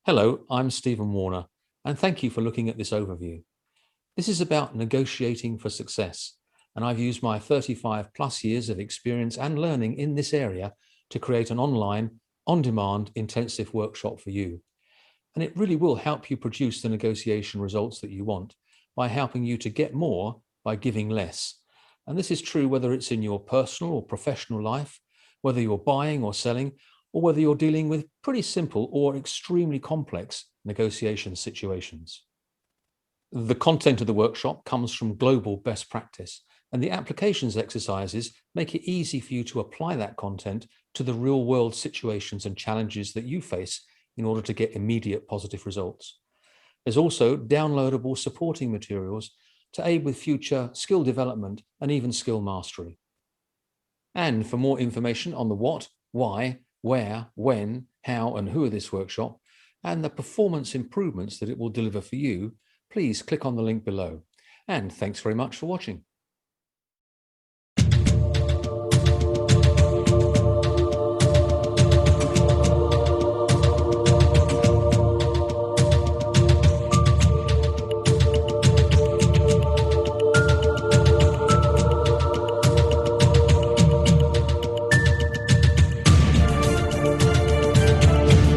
Hello, I'm Stephen Warner, and thank you for looking at this overview. This is about negotiating for success, and I've used my 35 plus years of experience and learning in this area to create an online, on-demand intensive workshop for you. And it really will help you produce the negotiation results that you want by helping you to get more by giving less. And this is true whether it's in your personal or professional life, whether you're buying or selling, or whether you're dealing with pretty simple or extremely complex negotiation situations. The content of the workshop comes from global best practice, and the applications exercises make it easy for you to apply that content to the real world situations and challenges that you face in order to get immediate positive results. There's also downloadable supporting materials to aid with future skill development and even skill mastery. And for more information on the what, why, where, when, how, and who of this workshop, and the performance improvements that it will deliver for you, please click on the link below. And thanks very much for watching.